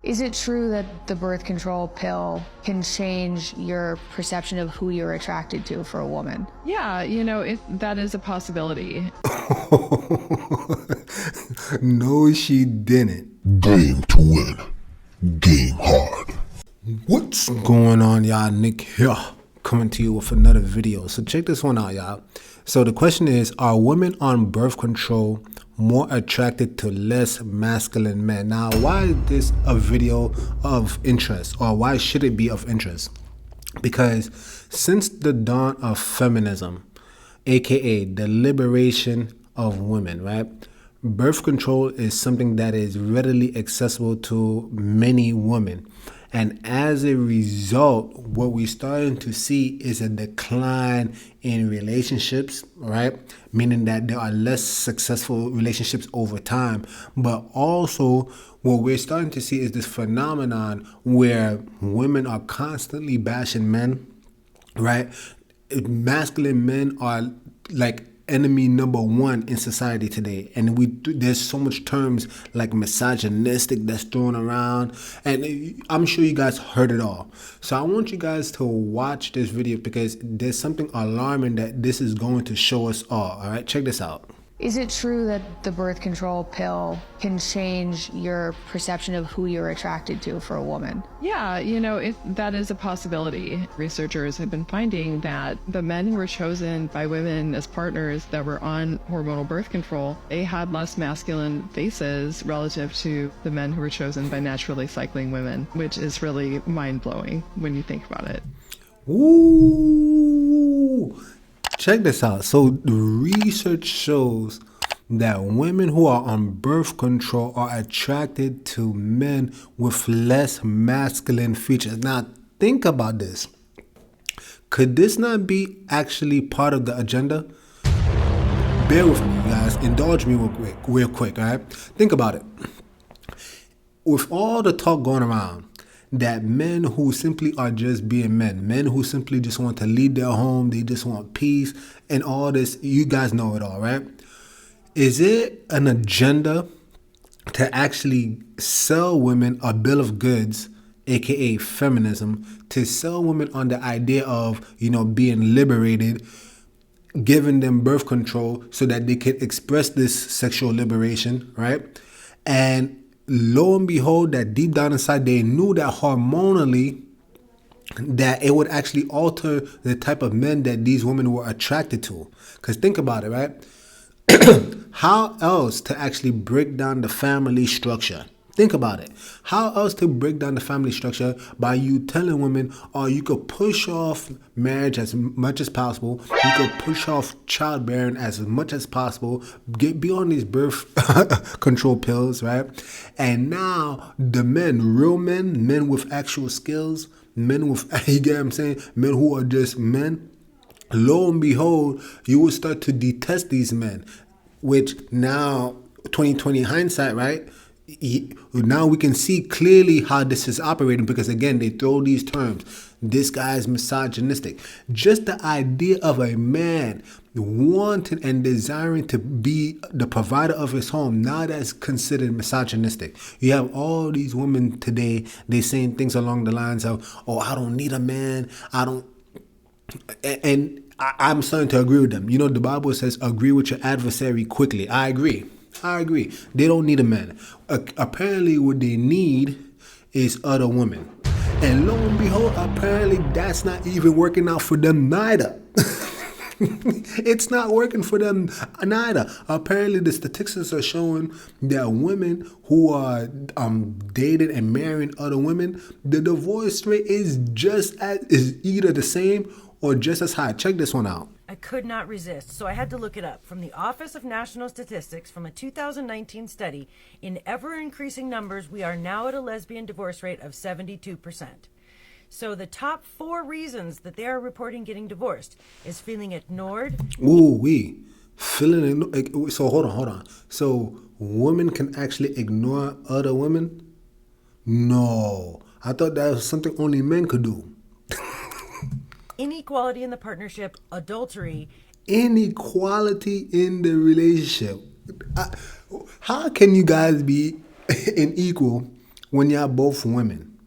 Is it true that the birth control pill can change your perception of who you're attracted to for a woman? Yeah, that is a possibility. No, she didn't. Game to win. Game hard. What's going on, y'all? Nick here, coming to you with another video. So check this one out, y'all. So the question is, are women on birth control more attracted to less masculine men? Now, why is this a video of interest, or why should it be of interest? Because since the dawn of feminism, aka the liberation of women, right? Birth control is something that is readily accessible to many women. And as a result, what we're starting to see is a decline in relationships, right? Meaning that there are less successful relationships over time. But also, what we're starting to see is this phenomenon where women are constantly bashing men, right? Masculine men are like enemy number one in society today, and there's so much terms like misogynistic that's thrown around, and I'm sure you guys heard it all. So I want you guys to watch this video because there's something alarming that this is going to show us all right, check this out. Is it true that the birth control pill can change your perception of who you're attracted to for a woman? Yeah, that is a possibility. Researchers have been finding that the men who were chosen by women as partners that were on hormonal birth control, they had less masculine faces relative to the men who were chosen by naturally cycling women, which is really mind-blowing when you think about it. Ooh. Check this out. So the research shows that women who are on birth control are attracted to men with less masculine features. Now, think about this. Could this not be actually part of the agenda? Bear with me, guys. Indulge me real quick, all right? Think about it. With all the talk going around, that men who simply are just being men who simply just want to lead their home, they just want peace and all this, you guys know it all, right? Is it an agenda to actually sell women a bill of goods, aka feminism, to sell women on the idea of, being liberated, giving them birth control so that they can express this sexual liberation, right? And lo and behold, that deep down inside, they knew that hormonally, that it would actually alter the type of men that these women were attracted to. Because think about it, right? How else to actually break down the family structure? Think about it. How else to break down the family structure by you telling women, you could push off marriage as much as possible. You could push off childbearing as much as possible. Be on these birth control pills, right? And now the men, real men with actual skills, men with, you get what I'm saying? Men who are just men. Lo and behold, you will start to detest these men, which now, 2020 hindsight, right? Now we can see clearly how this is operating because, again, they throw these terms. This guy is misogynistic. Just the idea of a man wanting and desiring to be the provider of his home, now that's considered misogynistic. You have all these women today, they saying things along the lines of, I don't need a man. And I'm starting to agree with them. The Bible says, agree with your adversary quickly. I agree. They don't need a man. Apparently what they need is other women. And lo and behold, apparently that's not even working out for them neither. It's not working for them neither. Apparently the statistics are showing that women who are dating and marrying other women, the divorce rate is either the same or just as high. Check this one out. I could not resist, so I had to look it up. From the Office of National Statistics, from a 2019 study, in ever-increasing numbers, we are now at a lesbian divorce rate of 72%. So the top 4 reasons that they are reporting getting divorced is feeling ignored. So hold on. So women can actually ignore other women? No. I thought that was something only men could do. Inequality in the partnership, adultery. Inequality in the relationship. How can you guys be unequal when y'all both women.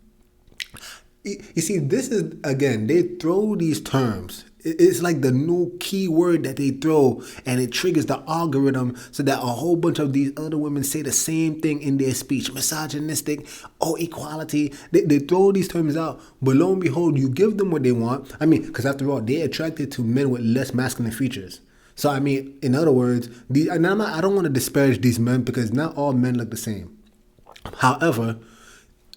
You see, this is, again, they throw these terms. It's like the new keyword that they throw, and it triggers the algorithm so that a whole bunch of these other women say the same thing in their speech. Misogynistic, equality. They throw these terms out, but lo and behold, you give them what they want. I mean, because after all, they're attracted to men with less masculine features. So, I mean, in other words, I don't want to disparage these men because not all men look the same. However,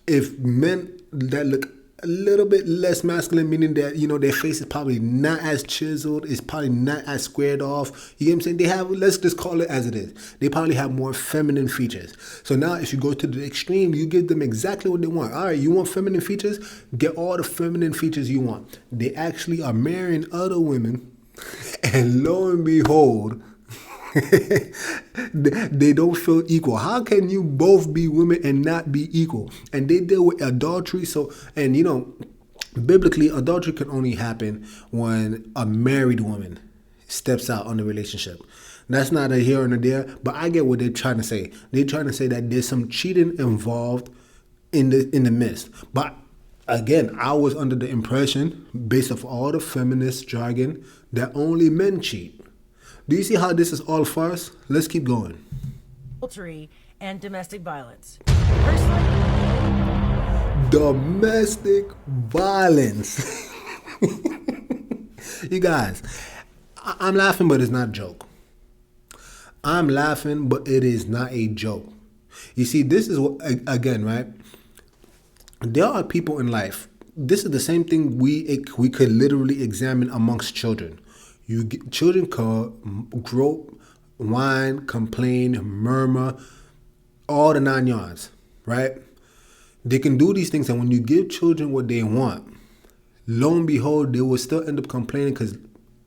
if men that look a little bit less masculine, meaning that, their face is probably not as chiseled, it's probably not as squared off, you get what I'm saying? They have, let's just call it as it is, they probably have more feminine features. So now if you go to the extreme, you give them exactly what they want. All right, you want feminine features? Get all the feminine features you want. They actually are marrying other women, and lo and behold, they don't feel equal. How can you both be women and not be equal? And they deal with adultery. So, and biblically, adultery can only happen when a married woman steps out on the relationship. That's not a here and a there, but I get what they're trying to say. They're trying to say that there's some cheating involved in the midst. But again, I was under the impression, based off all the feminist jargon, that only men cheat. Do you see how this is all farce? Let's keep going. Adultery and domestic violence. Personally, domestic violence. You guys, I'm laughing, but it's not a joke. I'm laughing, but it is not a joke. You see, this is what, again, right? There are people in life. This is the same thing we could literally examine amongst children. Children could grope, whine, complain, murmur, all the 9 yards, right? They can do these things, and when you give children what they want, lo and behold, they will still end up complaining because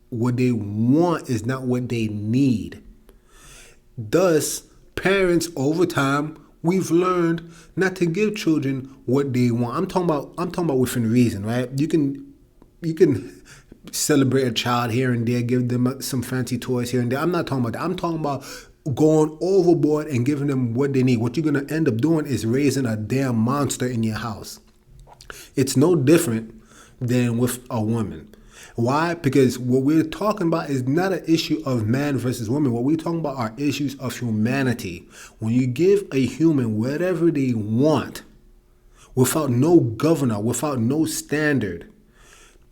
what they want is not what they need. Thus, parents over time, we've learned not to give children what they want. I'm talking about within reason, right? You can celebrate a child here and there, give them some fancy toys here and there. I'm not talking about that. I'm talking about going overboard and giving them what they need. What you're going to end up doing is raising a damn monster in your house. It's no different than with a woman. Why? Because what we're talking about is not an issue of man versus woman. What we're talking about are issues of humanity. When you give a human whatever they want, without no governor, without no standard,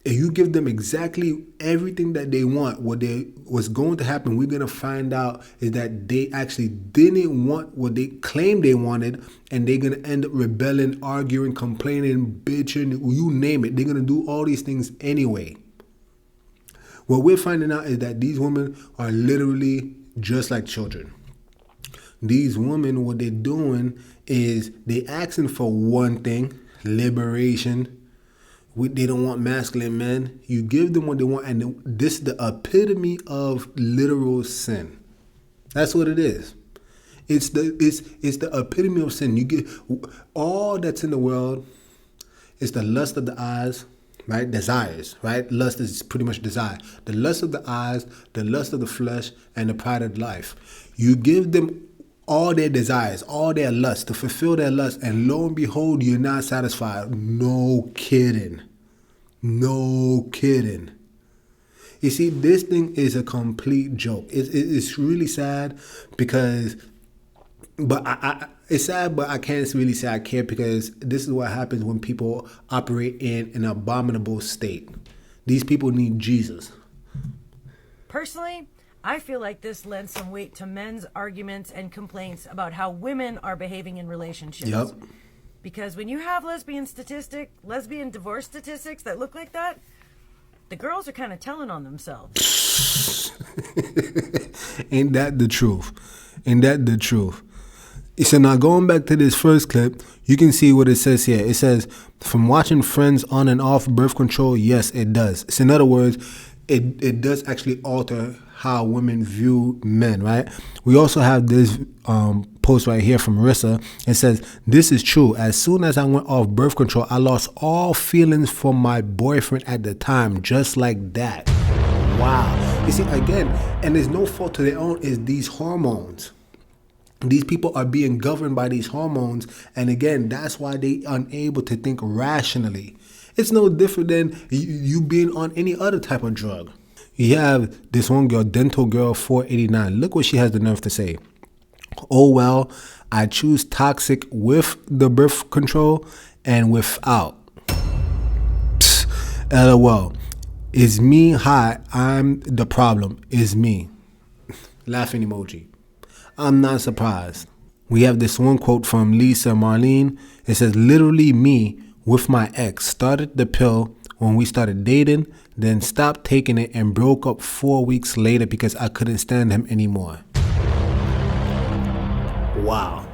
and you give them exactly everything that they want, what's going to happen, we're going to find out is that they actually didn't want what they claimed they wanted, and they're going to end up rebelling, arguing, complaining, bitching, you name it. They're going to do all these things anyway. What we're finding out is that these women are literally just like children. These women, what they're doing is they asking for one thing, liberation. They don't want masculine men. You give them what they want, and this is the epitome of literal sin. That's what it is. It's the epitome of sin. You get all that's in the world. It's the lust of the eyes, right? Desires, right? Lust is pretty much desire. The lust of the eyes, the lust of the flesh, and the pride of life. You give them all their desires, all their lust, to fulfill their lust, and lo and behold, you're not satisfied. No kidding. No kidding. You see, this thing is a complete joke. It's really sad because, but it's sad, but I can't really say I care, because this is what happens when people operate in an abominable state. These people need Jesus. Personally, I feel like this lends some weight to men's arguments and complaints about how women are behaving in relationships. Yep. Because when you have lesbian divorce statistics that look like that, the girls are kind of telling on themselves. Ain't that the truth? Ain't that the truth? So now going back to this first clip, you can see what it says here. It says, from watching friends on and off birth control, yes, it does. So in other words, it does actually alter how women view men, right? We also have this post right here from Marissa. It says, this is true. As soon as I went off birth control, I lost all feelings for my boyfriend at the time, just like that. Wow. You see, again, and there's no fault to their own, is these hormones. These people are being governed by these hormones, and again, that's why they unable to think rationally. It's no different than you being on any other type of drug. You have this one girl, Dental Girl 489. Look what she has the nerve to say. Oh well, I choose toxic with the birth control and without. Psst, LOL. Is me high? I'm the problem. Is me. Laughing emoji. I'm not surprised. We have this one quote from Lisa Marlene. It says, literally me with my ex started the pill when we started dating, then stopped taking it and broke up 4 weeks later because I couldn't stand him anymore. Wow.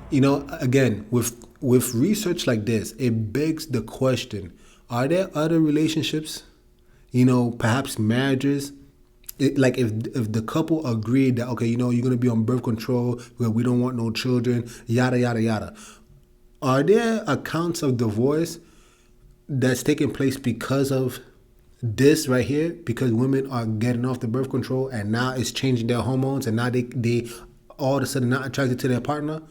You know, again, with research like this, it begs the question, are there other relationships, you know, perhaps marriages, like if the couple agreed that, okay, you know, you're going to be on birth control, where we don't want no children, yada, yada, yada. Are there accounts of divorce that's taking place because of this right here? Because women are getting off the birth control and now it's changing their hormones and now they all of a sudden not attracted to their partner?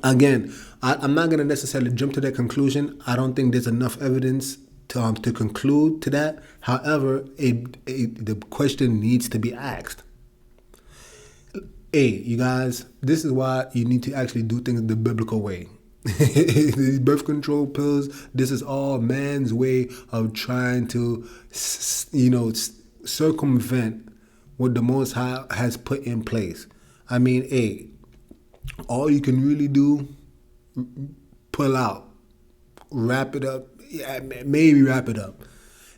Again, I'm not going to necessarily jump to that conclusion. I don't think there's enough evidence to conclude to that. However, the question needs to be asked. Hey, you guys, this is why you need to actually do things the biblical way. These birth control pills, this is all man's way of trying to, you know, circumvent what the Most High has put in place. I mean, hey, all you can really do, pull out, wrap it up, yeah, maybe wrap it up.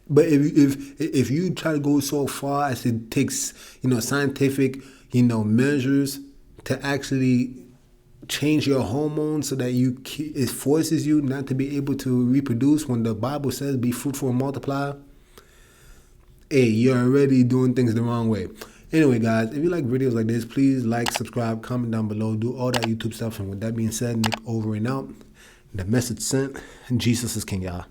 But if you try to go so far as it takes, you know, scientific, you know, measures to actually change your hormones so that it forces you not to be able to reproduce when the Bible says be fruitful and multiply, hey, you're already doing things the wrong way. Anyway, guys, if you like videos like this, please like, subscribe, comment down below, do all that YouTube stuff. And with that being said, Nick over and out. The message sent. Jesus is King, y'all.